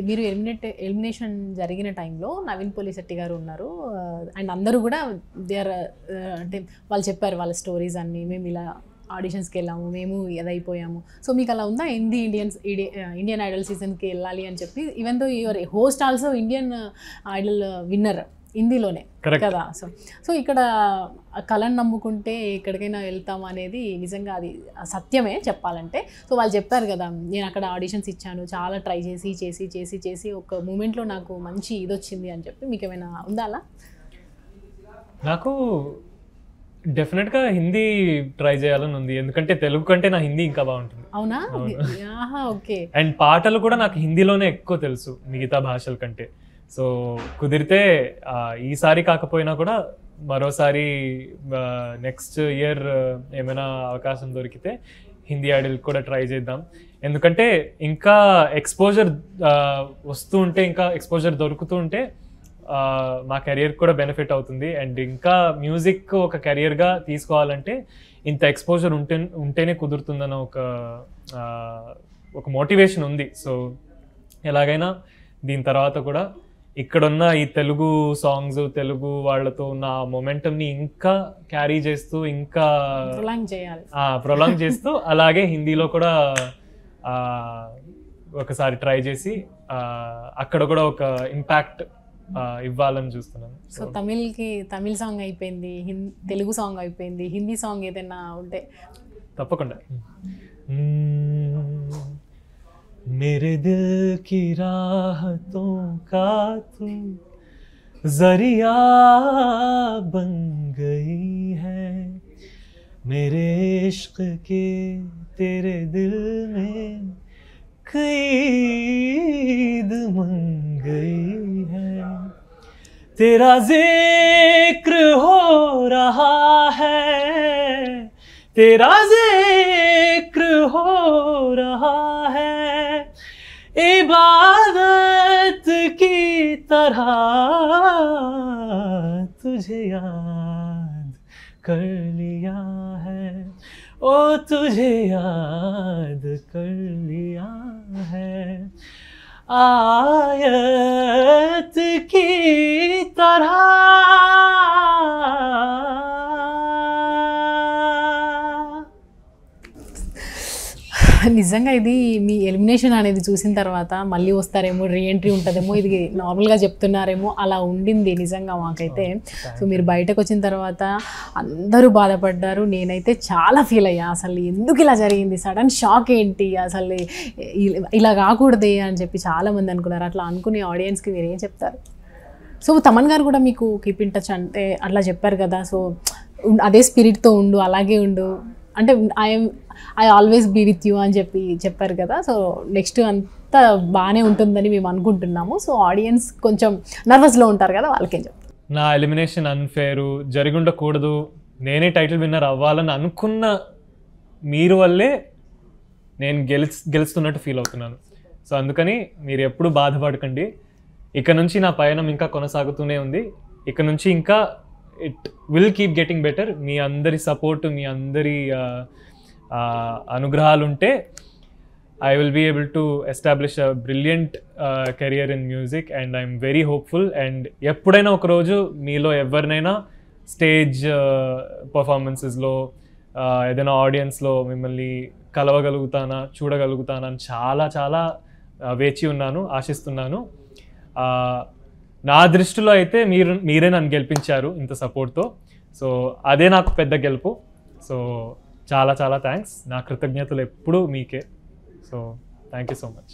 మీరు ఎలిమినేషన్ జరిగిన టైంలో నవీన్ పోలిశెట్టి గారు ఉన్నారు అండ్ అందరూ కూడా దే ఆర్ అంటే వాళ్ళు చెప్పారు వాళ్ళ స్టోరీస్ అన్నీ, మేము ఇలా ఆడిషన్స్కి వెళ్ళాము, మేము ఎదైపోయాము. సో మీకు అలా ఉందా ఇండియన్ ఐడల్ సీజన్కి వెళ్ళాలి అని చెప్పి? Even though your host also Indian Idol winner హిందీలోనే కదా. సో ఇక్కడ కళను నమ్ముకుంటే ఎక్కడికైనా వెళ్తాం అనేది నిజంగా అది సత్యమే చెప్పాలంటే. సో వాళ్ళు చెప్పారు కదా, నేను అక్కడ ఆడిషన్స్ ఇచ్చాను, చాలా ట్రై చేసి చేసి చేసి చేసి ఒక మూమెంట్లో నాకు మంచి ఇది వచ్చింది అని చెప్పి. మీకు ఏమైనా ఉందా అలా? నాకు డెఫినెట్గా హిందీ ట్రై చేయాలని ఉంది, ఎందుకంటే తెలుగు కంటే నా హిందీ ఇంకా బాగుంటుంది. అవునా? ఓకే. అండ్ పాటలు కూడా నాకు హిందీలోనే ఎక్కువ తెలుసు మిగతా భాషల కంటే. సో కుదిరితే ఈసారి కాకపోయినా కూడా మరోసారి నెక్స్ట్ ఇయర్ ఏమైనా అవకాశం దొరికితే హిందీ ఐడల్ కూడా ట్రై చేద్దాం. ఎందుకంటే ఇంకా ఎక్స్పోజర్ వస్తూ ఉంటే, ఇంకా ఎక్స్పోజర్ దొరుకుతూ ఉంటే మా కెరియర్ కూడా బెనిఫిట్ అవుతుంది. అండ్ ఇంకా మ్యూజిక్ ఒక కెరియర్గా తీసుకోవాలంటే ఇంత ఎక్స్పోజర్ ఉంటేనే కుదురుతుందన్న ఒక మోటివేషన్ ఉంది. సో ఎలాగైనా దీని తర్వాత కూడా ఇక్కడున్న ఈ తెలుగు సాంగ్స్, తెలుగు వాళ్ళతో ఉన్న మొమెంటమ్ని ఇంకా క్యారీ చేస్తూ, ఇంకా ప్రొలాంగ్ చేస్తూ అలాగే హిందీలో కూడా ఒకసారి ట్రై చేసి అక్కడ కూడా ఒక ఇంపాక్ట్ ఇవ్వాలని చూస్తున్నాను. సో తమిళ్ సాంగ్ అయిపోయింది, తెలుగు సాంగ్ అయిపోయింది, హిందీ సాంగ్ ఏదైనా ఉంటే తప్పకుండా. मेरे दिल की राहतों का तू जरिया बन गई है, मेरे इश्क के तेरे दिल में क़ईद बन गई है, तेरा जिक्र हो रहा है, तेरा जिक्र हो रहा है, इबादत की तरह तुझे याद कर लिया है, ओ तुझे याद कर लिया है, आयत की तरह. నిజంగా ఇది మీ ఎలిమినేషన్ అనేది చూసిన తర్వాత మళ్ళీ వస్తారేమో, రీఎంట్రీ ఉంటుందేమో, ఇది నార్మల్గా చెప్తున్నారేమో, అలా ఉండింది నిజంగా మాకైతే. సో మీరు బయటకు వచ్చిన తర్వాత అందరూ బాధపడ్డారు, నేనైతే చాలా ఫీల్ అయ్యా. అసలు ఎందుకు ఇలా జరిగింది, సడన్ షాక్ ఏంటి, అసలు ఇలా కాకూడదే అని చెప్పి చాలామంది అనుకున్నారు. అట్లా అనుకునే ఆడియన్స్కి మీరు ఏం చెప్తారు? సో తమన్ గారు కూడా మీకు కీప్ ఇన్ టచ్ అంటే అట్లా చెప్పారు కదా, సో అదే స్పిరిట్తో ఉండు, అలాగే ఉండు అంటే I always be with you అని చెప్పి చెప్పారు కదా. సో నెక్స్ట్ అంతా బాగానే ఉంటుందని మేము అనుకుంటున్నాము. సో ఆడియన్స్ కొంచెం నర్వస్లో ఉంటారు కదా, వాళ్ళకేం చెప్తారు? నా ఎలిమినేషన్ అన్ఫేరు, జరిగి ఉండకూడదు, నేనే టైటిల్ విన్నర్ అవ్వాలని అనుకున్న మీరు వల్లే నేను గెలుస్తున్నట్టు ఫీల్ అవుతున్నాను. సో అందుకని మీరు ఎప్పుడు బాధపడకండి. ఇక నుంచి నా పయనం ఇంకా కొనసాగుతూనే ఉంది. ఇక నుంచి ఇంకా it will keep getting better. మీ అందరి సపోర్ట్, మీ అందరి అనుగ్రహాలు ఉంటే I will be able to establish a brilliant career in music, and I'm very hopeful. And ఎప్పుడైనా ఒక రోజు మీలో ఎవరినైనా స్టేజ్ పర్ఫార్మెన్సెస్లో ఏదైనా ఆడియన్స్లో మిమ్మల్ని కలవగలుగుతానా, చూడగలుగుతానా అని చాలా చాలా వేచి ఉన్నాను, ఆశిస్తున్నాను. నా దృష్టిలో అయితే మీరే నన్ను గెలిపించారు ఇంత సపోర్ట్తో. సో అదే నాకు పెద్ద గెలుపు. సో చాలా చాలా థ్యాంక్స్. నా కృతజ్ఞతలు ఎప్పుడూ మీకే. So thank you so much.